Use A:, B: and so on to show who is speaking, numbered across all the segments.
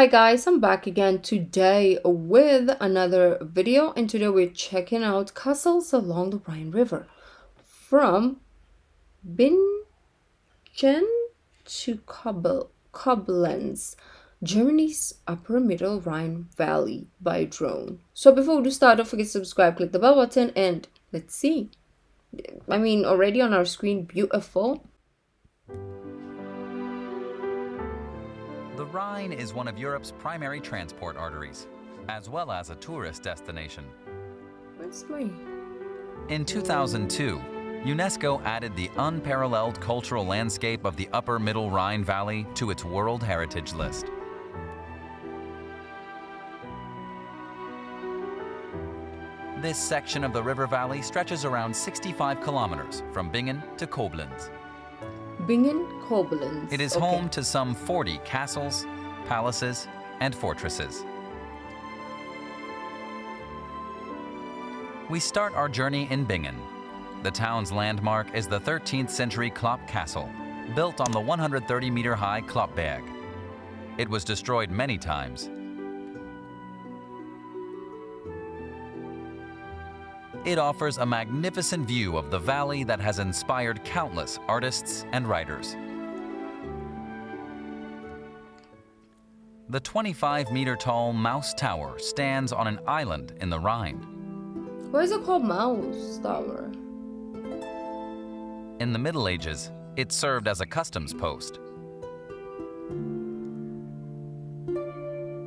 A: Hi guys, I'm back again today with another video, and today we're checking out castles along the Rhine River from Bingen to Koblenz, Germany's upper middle Rhine Valley by drone. So before we start, don't forget to subscribe, click the bell button, and let's see. I mean, already on our screen, beautiful.
B: The Rhine is one of Europe's primary transport arteries, as well as a tourist destination.
A: Where's my...
B: In 2002, UNESCO added the unparalleled cultural landscape of the upper middle Rhine Valley to its World Heritage List. This section of the river valley stretches around 65 kilometers from Bingen to Koblenz.
A: Bingen, Koblenz.
B: It is home to some 40 castles, palaces, and fortresses. We start our journey in Bingen. The town's landmark is the 13th century Klopp Castle, built on the 130-meter-high Kloppberg. It was destroyed many times. It offers a magnificent view of the valley that has inspired countless artists and writers. The 25-meter-tall Mouse Tower stands on an island in the Rhine.
A: Why is it called Mouse Tower?
B: In the Middle Ages, it served as a customs post.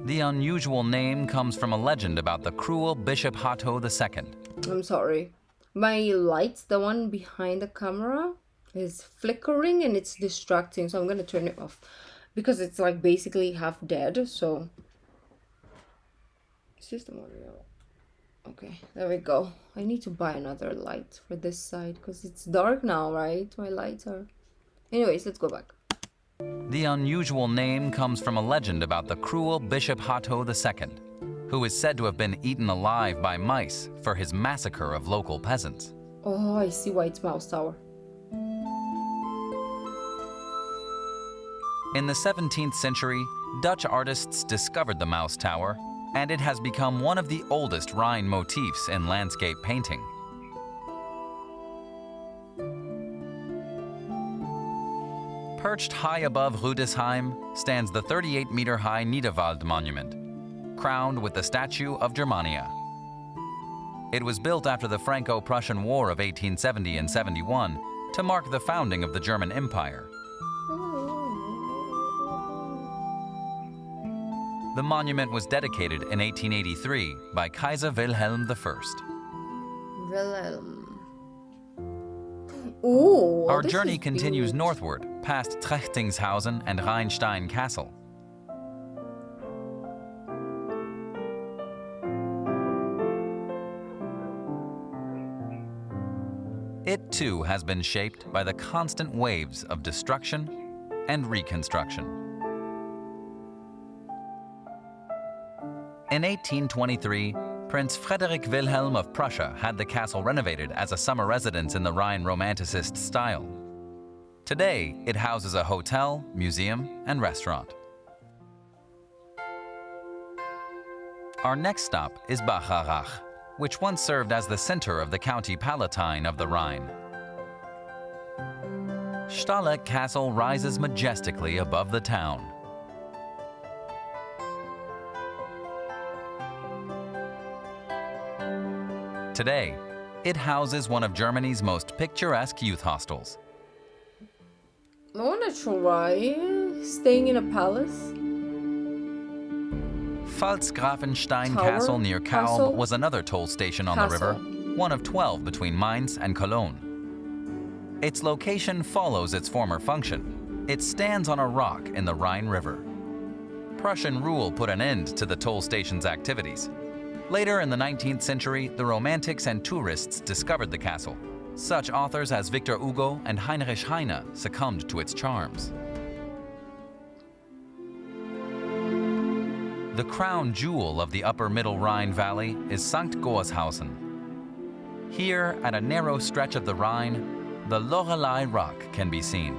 B: The unusual name comes from a legend about the cruel Bishop Hatto II.
A: I'm sorry. My lights, the one behind the camera, is flickering and it's distracting, so I'm gonna turn it off because it's like basically half dead. So it's just the audio. Okay, there we go. I need to buy another light for this side because it's dark now, right? My lights are... Anyways, let's go back.
B: The unusual name comes from a legend about the cruel Bishop Hatto II, who is said to have been eaten alive by mice for his massacre of local peasants.
A: Oh, I see why it's Mouse Tower.
B: In the 17th century, Dutch artists discovered the Mouse Tower, and it has become one of the oldest Rhine motifs in landscape painting. Perched high above Rüdesheim stands the 38-meter-high Niederwald monument, crowned with the statue of Germania. It was built after the Franco-Prussian War of 1870 and 71 to mark the founding of the German Empire. The monument was dedicated in 1883 by Kaiser Wilhelm I.
A: Wilhelm. Ooh,
B: Our journey continues northward past Trechtingshausen and Rheinstein Castle. It too has been shaped by the constant waves of destruction and reconstruction. In 1823, Prince Frederick Wilhelm of Prussia had the castle renovated as a summer residence in the Rhine Romanticist style. Today, it houses a hotel, museum, and restaurant. Our next stop is Bacharach, which once served as the center of the county Palatinate of the Rhine. Stahleck Castle rises majestically above the town. Today, it houses one of Germany's most picturesque youth hostels.
A: I want to try staying in a palace.
B: Pfalzgrafenstein Castle near Kaum was another toll station on the river, one of 12 between Mainz and Cologne. Its location follows its former function. It stands on a rock in the Rhine River. Prussian rule put an end to the toll station's activities. Later in the 19th century, the Romantics and tourists discovered the castle. Such authors as Victor Hugo and Heinrich Heine succumbed to its charms. The crown jewel of the upper middle Rhine Valley is St. Goarshausen. Here, at a narrow stretch of the Rhine, the Loreley rock can be seen.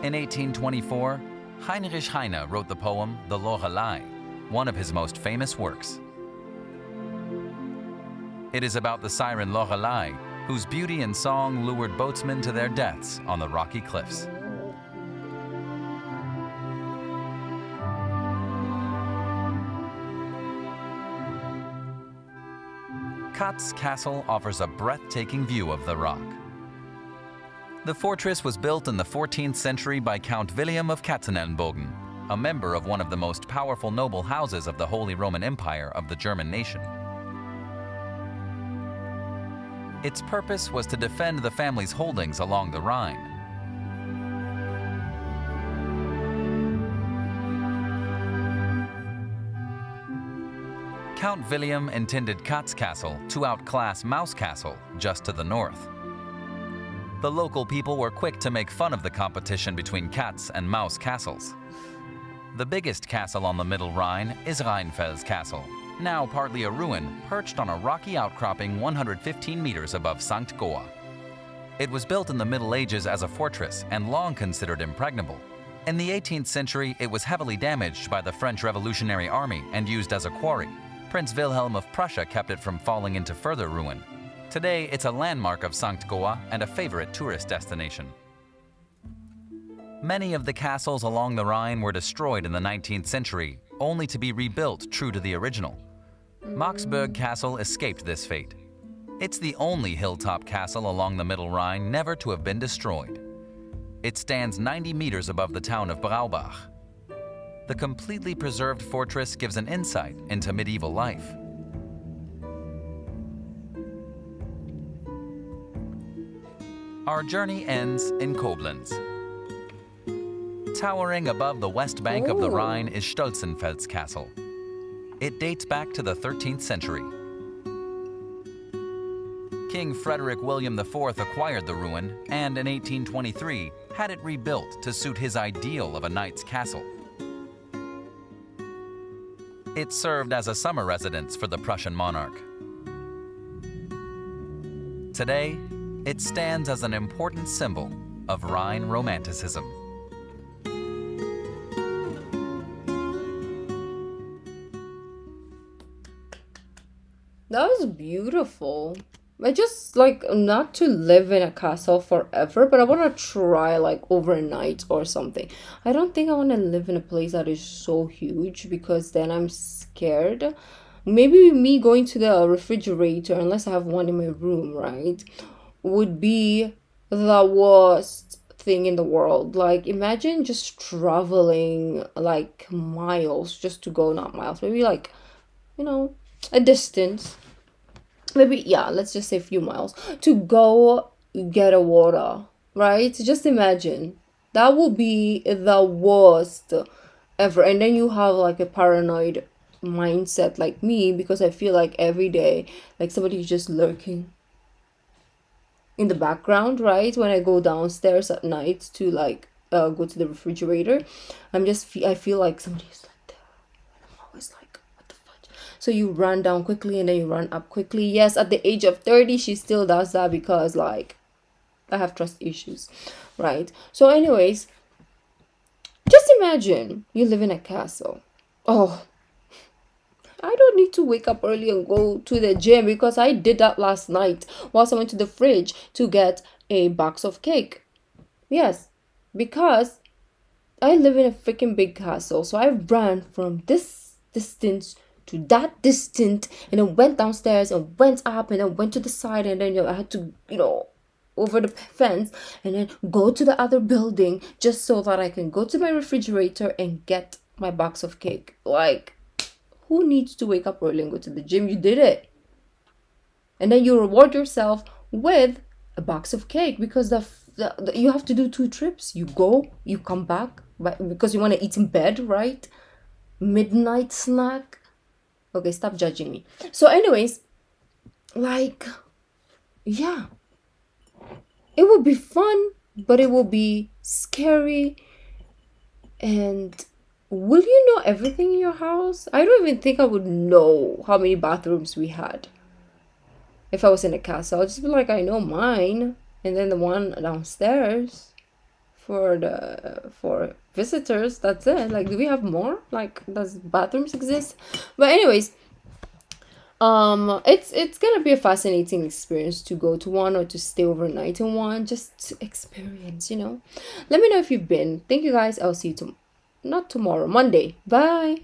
B: In 1824, Heinrich Heine wrote the poem The Loreley, one of his most famous works. It is about the siren Loreley, whose beauty and song lured boatsmen to their deaths on the rocky cliffs. Katz Castle offers a breathtaking view of the rock. The fortress was built in the 14th century by Count William of Katzenelnbogen, a member of one of the most powerful noble houses of the Holy Roman Empire of the German nation. Its purpose was to defend the family's holdings along the Rhine. Count William intended Katz Castle to outclass Mouse Castle just to the north. The local people were quick to make fun of the competition between Katz and Mouse castles. The biggest castle on the Middle Rhine is Rheinfels Castle, now partly a ruin, perched on a rocky outcropping 115 meters above St. Goar. It was built in the Middle Ages as a fortress and long considered impregnable. In the 18th century, it was heavily damaged by the French Revolutionary Army and used as a quarry. Prince Wilhelm of Prussia kept it from falling into further ruin. Today, it's a landmark of St. Goar and a favorite tourist destination. Many of the castles along the Rhine were destroyed in the 19th century, only to be rebuilt true to the original. Marksburg Castle escaped this fate. It's the only hilltop castle along the Middle Rhine never to have been destroyed. It stands 90 meters above the town of Braubach. The completely preserved fortress gives an insight into medieval life. Our journey ends in Koblenz. Towering above the west bank of the Rhine is Stolzenfels Castle. It dates back to the 13th century. King Frederick William IV acquired the ruin and in 1823 had it rebuilt to suit his ideal of a knight's castle. It served as a summer residence for the Prussian monarch. Today, it stands as an important symbol of Rhine romanticism.
A: That was beautiful. I just like not to live in a castle forever, but I want to try like overnight or something. I don't think I want to live in a place that is so huge because then I'm scared. Maybe me going to the refrigerator, unless I have one in my room, right, would be the worst thing in the world. Like imagine just traveling like miles just to go, not miles, maybe like, you know, a distance. Maybe, yeah, let's just say a few miles to go get a water, right? Just imagine. That would be the worst ever. And then you have like a paranoid mindset like me because I feel like every day, like somebody is just lurking in the background, right? When I go downstairs at night to like go to the refrigerator, I feel like somebody's like there. I'm always like, so you run down quickly and then you run up quickly. Yes, at the age of 30, she still does that because like I have trust issues, right? So anyways, just imagine you live in a castle. Oh, I don't need to wake up early and go to the gym because I did that last night whilst I went to the fridge to get a box of cake. Yes, because I live in a freaking big castle. So I ran from this distance to that distant and then went downstairs and went up and then went to the side and then I had to, over the fence and then go to the other building just so that I can go to my refrigerator and get my box of cake. Like, who needs to wake up early and go to the gym? You did it. And then you reward yourself with a box of cake because you have to do 2 trips. You go, you come back because you want to eat in bed, right? Midnight snack. Okay, stop judging me. So anyways, like, yeah, it would be fun, but it will be scary. And will you know everything in your house? I don't even think I would know how many bathrooms we had. If I was in a castle, I'd just be like, I know mine. And then the one downstairs for visitors. That's it. Like, do we have more? Like, does bathrooms exist? But anyways, it's gonna be a fascinating experience to go to one or to stay overnight in one, just to experience, you know. Let me know if you've been. Thank you guys. I'll see you not tomorrow, Monday. Bye.